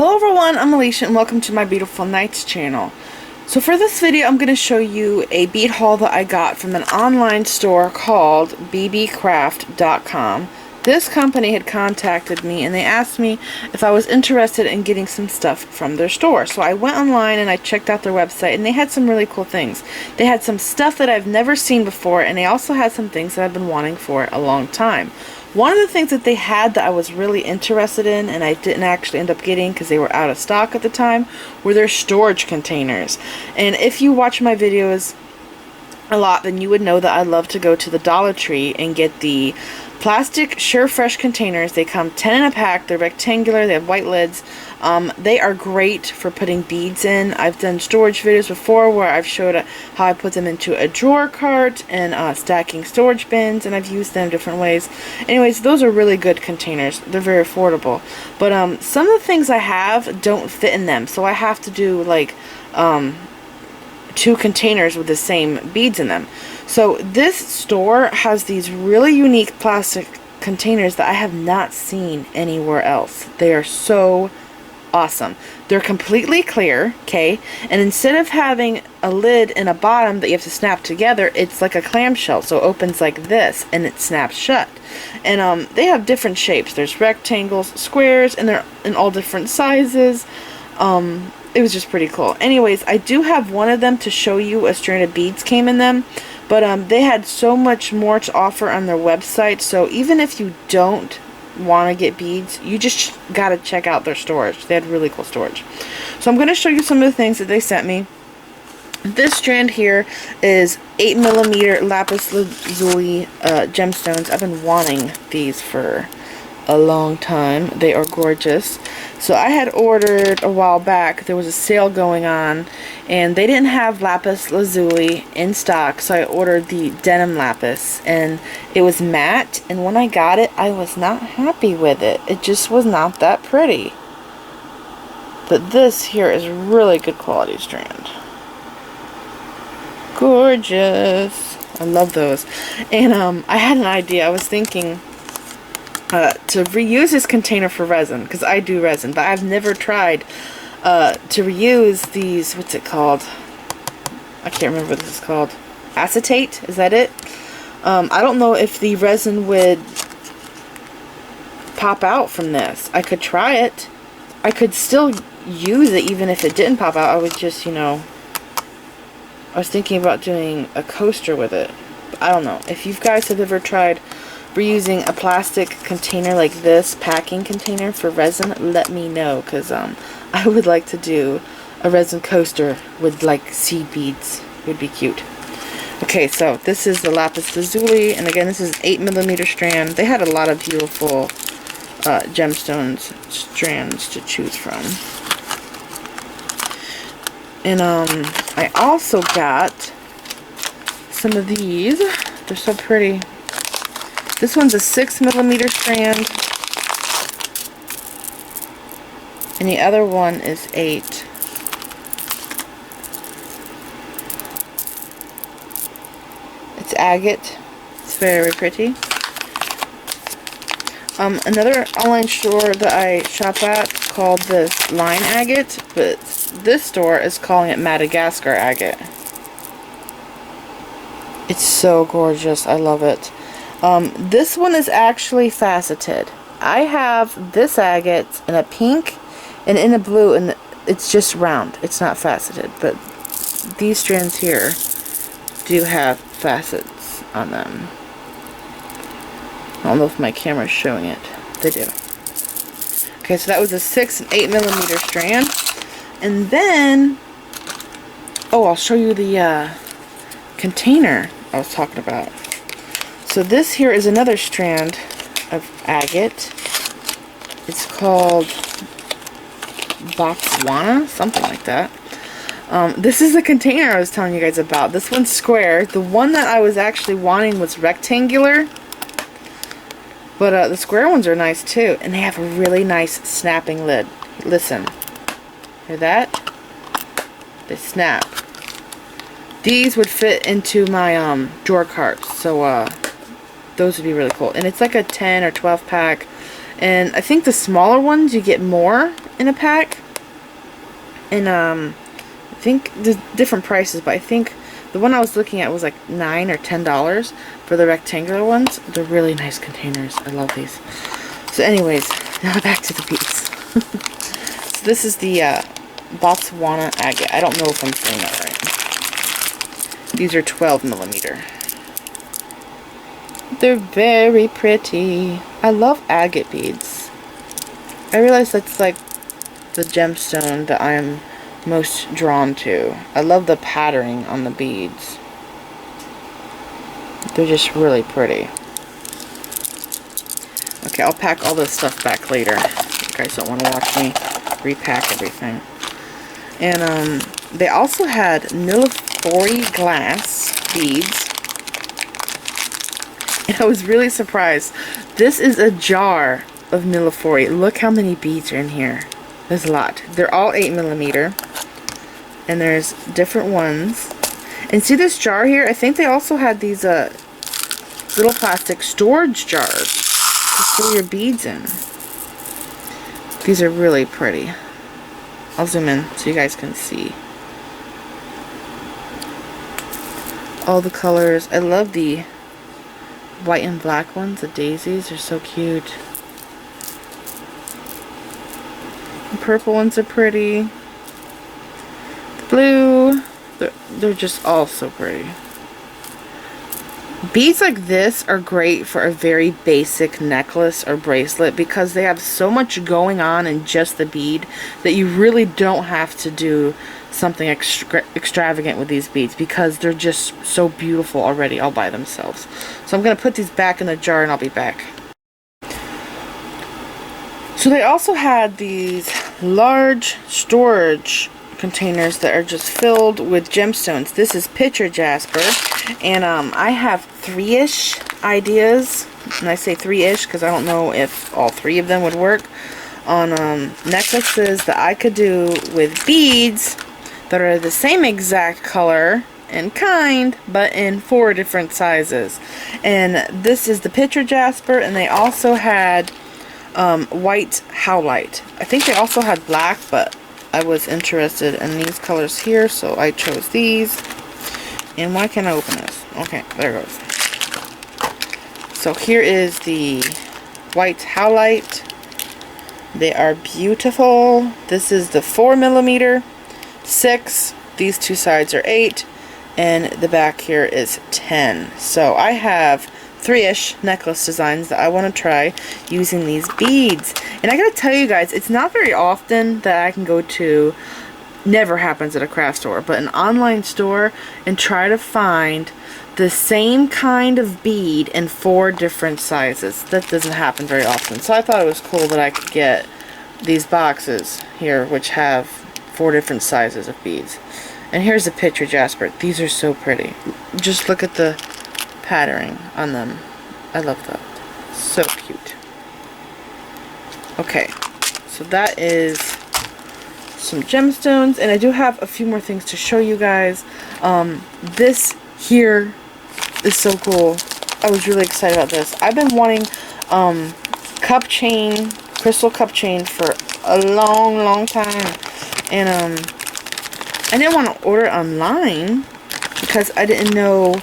Hello everyone, I'm Alicia and welcome to my Beautiful Nights channel. So for this video I'm going to show you a bead haul that I got from an online store called beebeecraft.com. This company had contacted me and they asked me if I was interested in getting some stuff from their store. So I went online and I checked out their website and they had some really cool things. They had some stuff that I've never seen before and they also had some things that I've been wanting for a long time. One of the things that they had that I was really interested in and I didn't actually end up getting because they were out of stock at the time were their storage containers. And if you watch my videos a lot, then you would know that I love to go to the Dollar Tree and get the plastic Sure Fresh containers. They come 10 in a pack. They're rectangular. They have white lids. They are great for putting beads in. I've done storage videos before where I've showed how I put them into a drawer cart and stacking storage bins, and I've used them different ways. Anyways, those are really good containers. They're very affordable. But some of the things I have don't fit in them, so I have to do like 2 containers with the same beads in them. So this store has these really unique plastic containers that I have not seen anywhere else. They are so awesome. They're completely clear, okay? And instead of having a lid and a bottom that you have to snap together, it's like a clamshell. So it opens like this and it snaps shut. And they have different shapes. There's rectangles, squares, and they're in all different sizes. It was just pretty cool. Anyways, I do have one of them to show you. A strand of beads came in them. But they had so much more to offer on their website. So even if you don't want to get beads, you just got to check out their storage. They had really cool storage. So I'm going to show you some of the things that they sent me. This strand here is 8mm lapis lazuli gemstones. I've been wanting these for a long time. They are gorgeous. So I had ordered a while back. There was a sale going on and they didn't have lapis lazuli in stock, so I ordered the denim lapis and it was matte, and when I got it I was not happy with it. It just was not that pretty. But this here is really good quality strand. Gorgeous. I love those. And I had an idea. I was thinking to reuse this container for resin, because I do resin, but I've never tried to reuse these, what's it called? I can't remember what this is called. Acetate? Is that it? I don't know if the resin would pop out from this. I could try it. I could still use it even if it didn't pop out. I would just, you know, I was thinking about doing a coaster with it. But I don't know. If you guys have ever tried reusing a plastic container like this, packing container for resin, let me know, because I would like to do a resin coaster with like seed beads. It would be cute. Okay, so this is the lapis lazuli, and again this is 8mm strand. They had a lot of beautiful gemstones strands to choose from. And I also got some of these. They're so pretty. This one's a 6mm strand, and the other one is 8. It's agate. It's very pretty. Another online store that I shop at called this line agate, but this store is calling it Madagascar agate. It's so gorgeous. I love it. This one is actually faceted. I have this agate in a pink and in a blue, and it's just round. It's not faceted, but these strands here do have facets on them. I don't know if my camera is showing it. They do. Okay, so that was a 6 and 8mm strand. And then, oh, I'll show you the container I was talking about. So this here is another strand of agate. It's called Botswana, something like that. This is the container I was telling you guys about. This one's square. The one that I was actually wanting was rectangular. But the square ones are nice too. And they have a really nice snapping lid. Listen. Hear that? They snap. These would fit into my drawer carts. So those would be really cool. And it's like a 10 or 12 pack. And I think the smaller ones you get more in a pack. And I think there's different prices, but I think the one I was looking at was like $9 or $10 for the rectangular ones. They're really nice containers. I love these. So anyways, now back to the beads. So this is the Botswana agate. I don't know if I'm saying that right. These are 12 millimeter. They're very pretty. I love agate beads. I realize that's like the gemstone that I am most drawn to. I love the patterning on the beads. They're just really pretty. Okay, I'll pack all this stuff back later. You guys don't want to watch me repack everything. And they also had Nilafori glass beads. And I was really surprised. This is a jar of Nilafori. Look how many beads are in here. There's a lot. They're all 8 millimeter. And there's different ones. And see this jar here? I think they also had these little plastic storage jars to store your beads in. These are really pretty. I'll zoom in so you guys can see. All the colors. I love the white and black ones. The daisies are so cute. The purple ones are pretty. The blue. They're just all so pretty. Beads like this are great for a very basic necklace or bracelet because they have so much going on in just the bead that you really don't have to do something extravagant with these beads because they're just so beautiful already all by themselves. So I'm going to put these back in the jar and I'll be back. So they also had these large storage containers that are just filled with gemstones. This is picture jasper, and I have 3-ish ideas, and I say 3-ish because I don't know if all 3 of them would work on necklaces that I could do with beads that are the same exact color and kind, but in 4 different sizes. And this is the picture jasper, and they also had white howlite. I think they also had black, but I was interested in these colors here, so I chose these. And why can't I open this? Okay, there it goes. So here is the white howlite. They are beautiful. This is the 4 millimeter, 6. These 2 sides are 8, and the back here is 10. So I have 3-ish necklace designs that I want to try using these beads. And I gotta tell you guys, it's not very often that I can go to, never happens at a craft store, but an online store and try to find the same kind of bead in 4 different sizes. That doesn't happen very often. So I thought it was cool that I could get these boxes here which have 4 different sizes of beads. And here's the picture jasper. These are so pretty. Just look at the patterning on them. I love that. So cute. Okay, so that is some gemstones, and I do have a few more things to show you guys. This here is so cool. I was really excited about this. I've been wanting cup chain, crystal cup chain for a long time, and I didn't want to order it online because I didn't know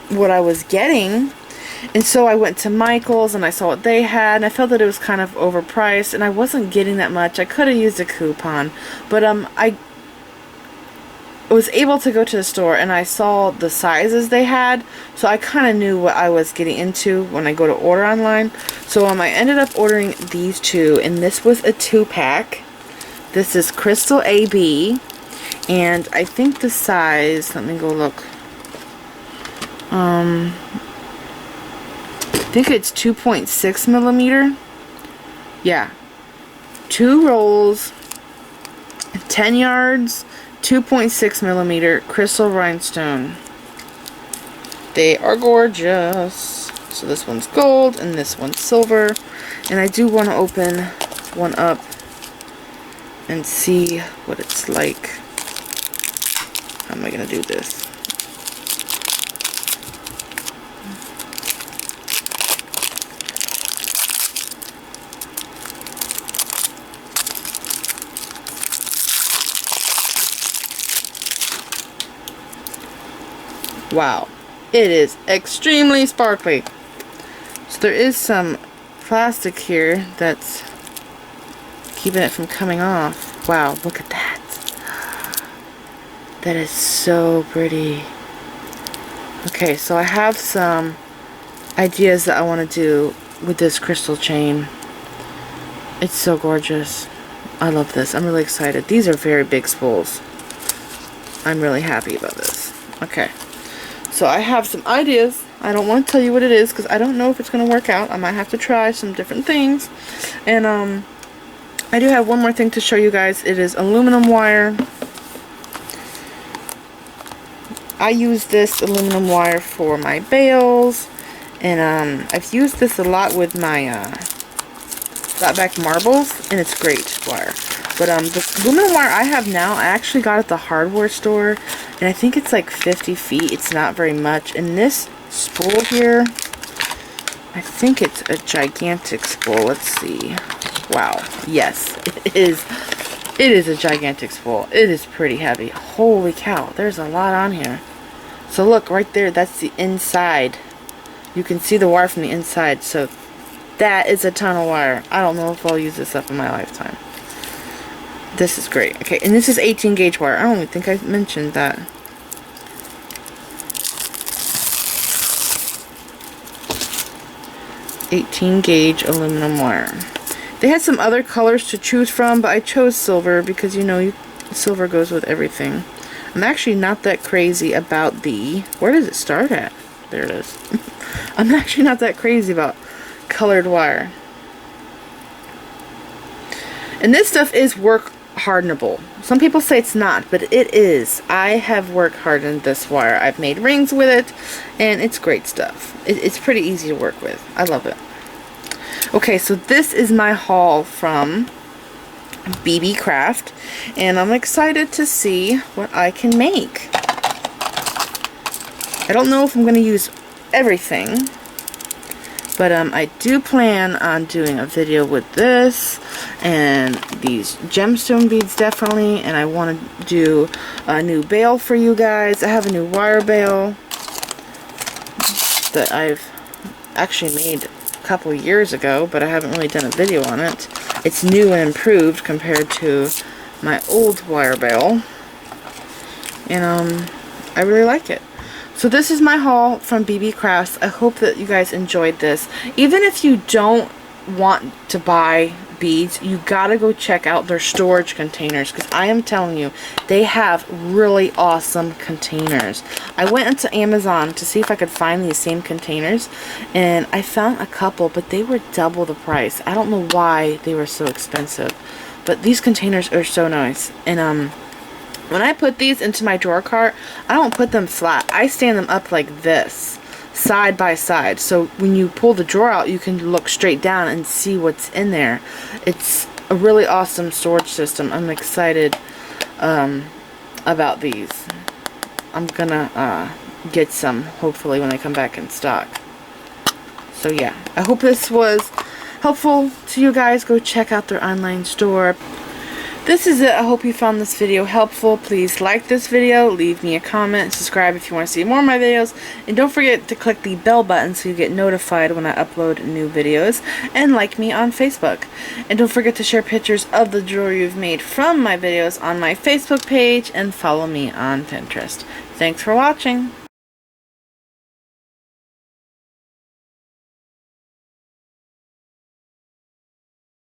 what I was getting. And so I went to Michael's and I saw what they had, and I felt that it was kind of overpriced and I wasn't getting that much. I could have used a coupon, but I was able to go to the store and I saw the sizes they had, so I kind of knew what I was getting into when I go to order online. So I ended up ordering these 2, and this was a 2-pack. This is Crystal AB, and I think the size, let me go look. I think it's 2.6 millimeter. Yeah. 2 rolls, 10 yards, 2.6 millimeter crystal rhinestone. They are gorgeous. So this one's gold and this one's silver. And I do want to open one up and see what it's like. How am I going to do this? Wow. It is extremely sparkly. So there is some plastic here that's keeping it from coming off. Wow, look at that. That is so pretty. Okay, so I have some ideas that I want to do with this crystal chain. It's so gorgeous. I love this. I'm really excited. These are very big spools. I'm really happy about this. Okay, so I have some ideas. I don't want to tell you what it is because I don't know if it's going to work out. I might have to try some different things. And I do have one more thing to show you guys. It is aluminum wire. I use this aluminum wire for my bales, and I've used this a lot with my flat back marbles, and it's great wire. But the aluminum wire I have now, I actually got at the hardware store, and I think it's like 50 feet. It's not very much. And this spool here, I think it's a gigantic spool. Let's see. Wow. Yes, it is. It is a gigantic spool. It is pretty heavy. Holy cow. There's a lot on here. So look, right there, that's the inside. You can see the wire from the inside. So that is a ton of wire. I don't know if I'll use this up in my lifetime. This is great. Okay, and this is 18 gauge wire. I don't even think I mentioned that. .18 gauge aluminum wire. They had some other colors to choose from, but I chose silver because, you know, silver goes with everything. I'm actually not that crazy about the... Where does it start at? There it is. I'm actually not that crazy about colored wire. And this stuff is work hardenable. Some people say it's not, but it is. I have work hardened this wire. I've made rings with it, and it's great stuff. It's pretty easy to work with. I love it. Okay, so this is my haul from beebeecraft, and I'm excited to see what I can make. I don't know if I'm going to use everything, but I do plan on doing a video with this and these gemstone beads definitely, and I want to do a new bale for you guys. I have a new wire bale that I've actually made a couple years ago, but I haven't really done a video on it. It's new and improved compared to my old wire bale, and I really like it. So this is my haul from beebeecraft. I hope that you guys enjoyed this. Even if you don't want to buy beads, you gotta go check out their storage containers, because I am telling you, they have really awesome containers. I went into Amazon to see if I could find these same containers, and I found a couple, but they were double the price. I don't know why they were so expensive, but these containers are so nice. And when I put these into my drawer cart, I don't put them flat. I stand them up like this, side by side, so when you pull the drawer out, you can look straight down and see what's in there. It's a really awesome storage system. I'm excited about these. I'm gonna get some hopefully when they come back in stock. So yeah, I hope this was helpful to you guys. Go check out their online store. This is it. I hope you found this video helpful. Please like this video, leave me a comment, subscribe if you want to see more of my videos, and don't forget to click the bell button so you get notified when I upload new videos, and like me on Facebook. And don't forget to share pictures of the jewelry you've made from my videos on my Facebook page, and follow me on Pinterest. Thanks for watching.